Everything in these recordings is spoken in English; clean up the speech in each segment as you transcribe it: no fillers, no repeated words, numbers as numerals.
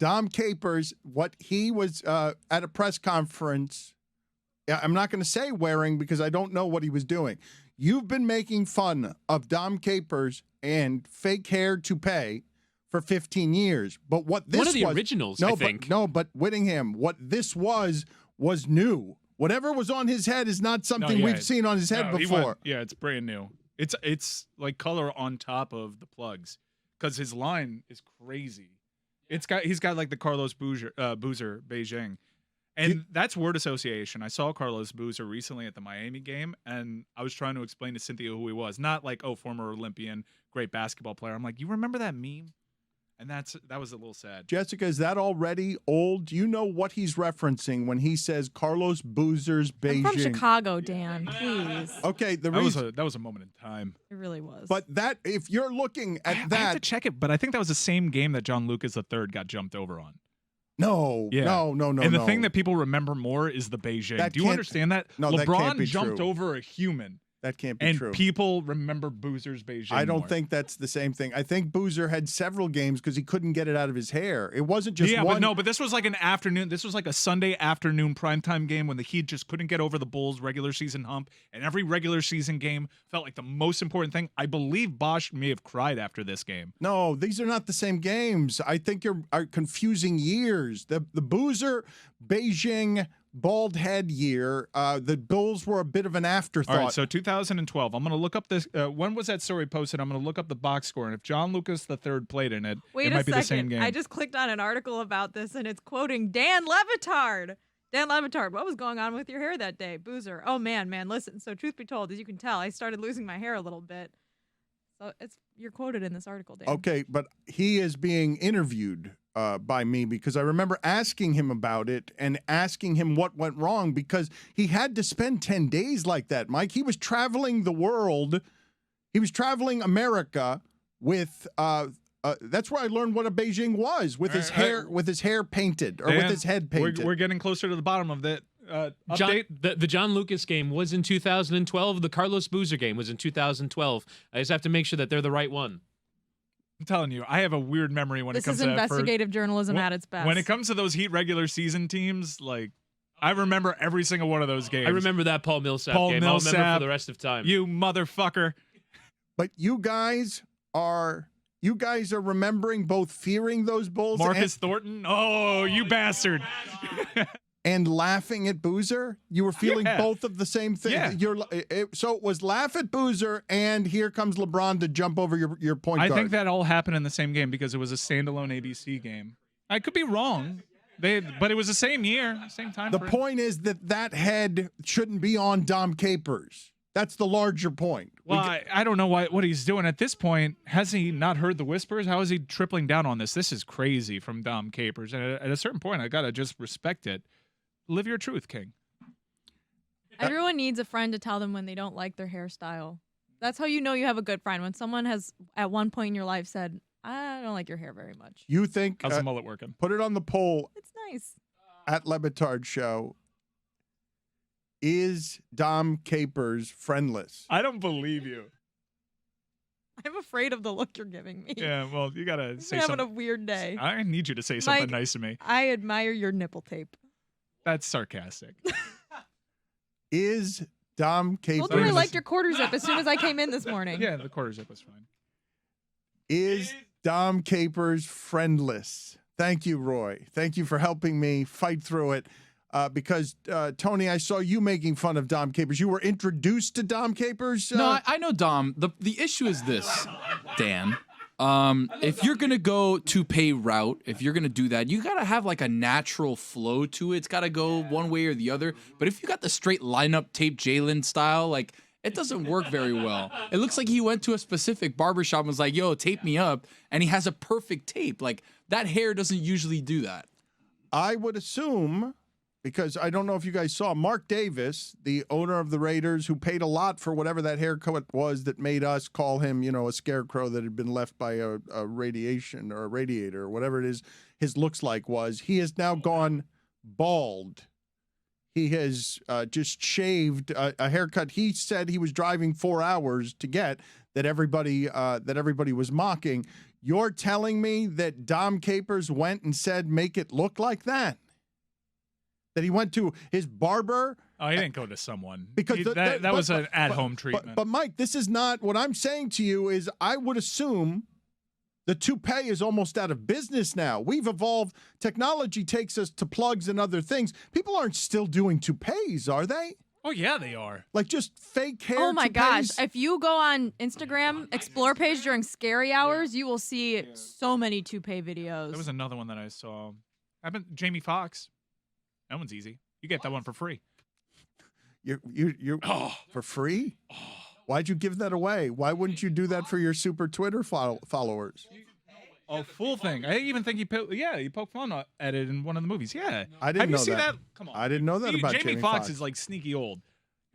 Dom Capers, what he was at a press conference, I'm not going to say wearing because I don't know what he was doing. You've been making fun of Dom Capers and fake hair toupee for 15 years. But what this was... One of the originals, I think. But Whittingham, what this was new. Whatever was on his head is not something we've seen on his head before. It's brand new. It's like color on top of the plugs because his line is crazy. He's got like the Carlos Boozer Beijing. And that's word association. I saw Carlos Boozer recently at the Miami game, and I was trying to explain to Cynthia who he was. Not like, former Olympian, great basketball player. I'm like, you remember that meme? And that was a little sad. Jessica, is that already old? Do you know what he's referencing when he says Carlos Boozer's Beijing? I'm from Chicago, Dan. Please. Okay, that was a moment in time. It really was. But if you're looking at that, I have to check it. But I think that was the same game that John Lucas III got jumped over on. No. And the thing that people remember more is the Beijing. Do you understand that? No, LeBron that can't be jumped true. over a human. That can't be true. And people remember Boozer's Beijing. I don't think that's the same thing. I think Boozer had several games because he couldn't get it out of his hair. It wasn't just one. But this was like an afternoon. This was like a Sunday afternoon primetime game when the Heat just couldn't get over the Bulls' regular season hump. And every regular season game felt like the most important thing. I believe Bosch may have cried after this game. No, these are not the same games. I think you're confusing years. The Boozer, Beijing, bald head year, the Bulls were a bit of an afterthought. All right, so 2012. I'm going to look up this. When was that story posted? I'm going to look up the box score, and if John Lucas III played in it, it might be the same game. I just clicked on an article about this, and it's quoting Dan Le Batard. Dan Le Batard, what was going on with your hair that day? Boozer. Oh, man, listen. So truth be told, as you can tell, I started losing my hair a little bit. So you're quoted in this article, Dan. Okay, but he is being interviewed by me because I remember asking him about it and asking him what went wrong because he had to spend 10 days like that, Mike. He was traveling the world. He was traveling America with that's where I learned what a Beijing was, with his hair painted or with his head painted. We're getting closer to the bottom of that. Update. The John Lucas game was in 2012. The Carlos Boozer game was in 2012. I just have to make sure that they're the right one. I'm telling you, I have a weird memory when it comes to that. This is investigative journalism at its best. When it comes to those Heat regular season teams, like I remember every single one of those games. I remember that Paul Millsap game. I'll remember for the rest of time. You motherfucker. But you guys are remembering both fearing those Bulls Marcus Thornton. Oh, you bastard. And laughing at Boozer? You were feeling both of the same thing. Yeah. So it was laugh at Boozer, and here comes LeBron to jump over your point guard. I think that all happened in the same game because it was a standalone ABC game. I could be wrong, but it was the same year, same time. The point is that head shouldn't be on Dom Capers. That's the larger point. Well, I don't know what he's doing at this point. Has he not heard the whispers? How is he tripling down on this? This is crazy from Dom Capers. And at a certain point, I got to just respect it. Live your truth, King. Everyone needs a friend to tell them when they don't like their hairstyle. That's how you know you have a good friend. When someone has, at one point in your life, said, I don't like your hair very much. You think... How's the mullet working? Put it on the poll. It's nice. At Le Batard Show. Is Dom Capers friendless? I don't believe you. I'm afraid of the look you're giving me. Yeah, well, you got to say something. I'm having a weird day. I need you to say something Mike, nice to me. I admire your nipple tape. That's sarcastic. Is Dom Capers... Well, I liked your quarter zip as soon as I came in this morning. Yeah, the quarter zip was fine. Is Dom Capers friendless? Thank you, Roy. Thank you for helping me fight through it. Because, Tony, I saw you making fun of Dom Capers. You were introduced to Dom Capers? No, I know Dom. The issue is this, Dan. If you're going to go toupee route, if you're going to do that, you got to have like a natural flow to it. It's got to go one way or the other. But if you got the straight lineup tape Jalen style, like it doesn't work very well. It looks like he went to a specific barbershop and was like, yo, tape me up. And he has a perfect tape. Like that hair doesn't usually do that. I would assume... Because I don't know if you guys saw Mark Davis, the owner of the Raiders, who paid a lot for whatever that haircut was that made us call him, a scarecrow that had been left by a radiation or a radiator or whatever it is his looks like was. He has now gone bald. He has just shaved a haircut he said he was driving 4 hours to get that everybody was mocking. You're telling me that Dom Capers went and said, make it look like that? That he went to his barber? Oh, he didn't go to someone. Because that was an at-home treatment. But Mike, this is not what I'm saying to you. Is I would assume the toupee is almost out of business now. We've evolved. Technology takes us to plugs and other things. People aren't still doing toupees, are they? Oh yeah, they are. Like just fake hair. Oh my gosh. toupees? If you go on Instagram Explore page during scary hours, you will see so many toupee videos. There was another one that I saw. Jamie Foxx. That one's easy. You get that one for free. You for free? Why'd you give that away? Why wouldn't you do that for your super Twitter followers? A full thing. I even think he poked fun at it in one of the movies. Yeah. I didn't Have know you seen that. that? Come on. I didn't know that about Jamie Jamie Foxx Foxx. is like sneaky old.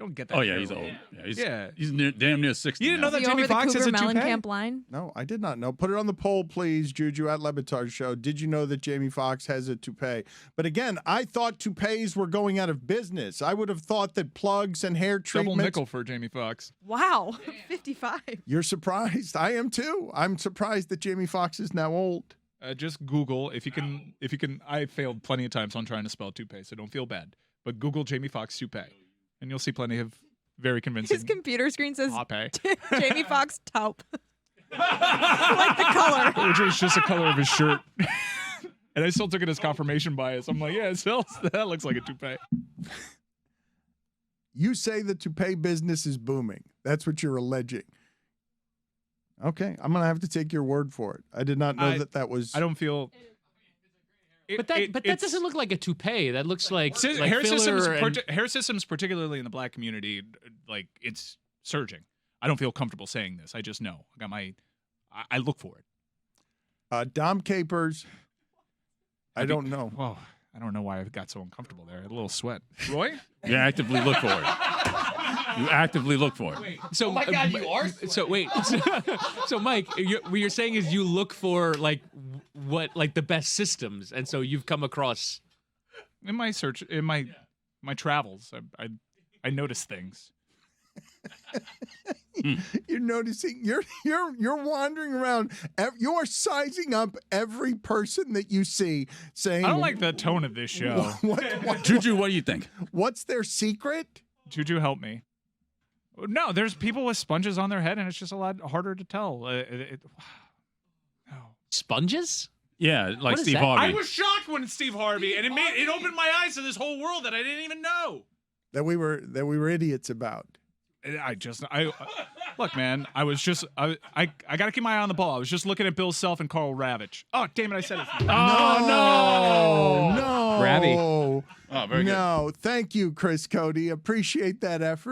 You don't get that. Oh yeah, hair he's old. old. Yeah. He's damn near 60. You didn't know now. that Is he Jamie over the Foxx has Cougar a toupee? Mellencamp line? No, I did not know. Put it on the poll, please, Juju at Le Batard Show. Did you know that Jamie Foxx has a toupee? But again, I thought toupees were going out of business. I would have thought that plugs and hair Double treatments. nickel for Jamie Foxx. Wow. 55. You're surprised. I am too. I'm surprised that Jamie Foxx is now old. Just Google if you can. I failed plenty of times on trying to spell toupee, so don't feel bad. But Google Jamie Foxx toupee, and you'll see plenty of very convincing. His computer screen says toupee. Jamie Foxx taupe. Like the color. Which was just the color of his shirt. And I still took it as confirmation bias. I'm like, yeah, that looks like a toupee. You say the toupee business is booming. That's what you're alleging. Okay, I'm going to have to take your word for it. I did not know that was... I don't feel... But that doesn't look like a toupee. That looks like hair filler systems. and- Hair systems, particularly in the black community, like it's surging. I don't feel comfortable saying this. I just know. I look for it. Dom Capers. I don't know. Whoa, I don't know why I got so uncomfortable there. I had a little sweat. Roy? You actively look for it. You actively look for it. So, oh my God, you are. So wait. So Mike, what you're saying is you look for what the best systems, and so you've come across. In my search, in my travels, I notice things. You're noticing. You're wandering around. You're sizing up every person that you see, saying, I don't like the tone of this show. Juju, what do you think? What's their secret? Juju, help me. No, there's people with sponges on their head, and it's just a lot harder to tell. Sponges? Yeah, like What is Steve that? Harvey. I was shocked when Steve Harvey, and it opened my eyes to this whole world that I didn't even know. That we were idiots about. And look, man. I gotta keep my eye on the ball. I was just looking at Bill Self and Carl Ravitch. Oh, damn it! I said it. Oh No. Ravi. Oh, very good. No. Thank you, Chris Cody. Appreciate that effort.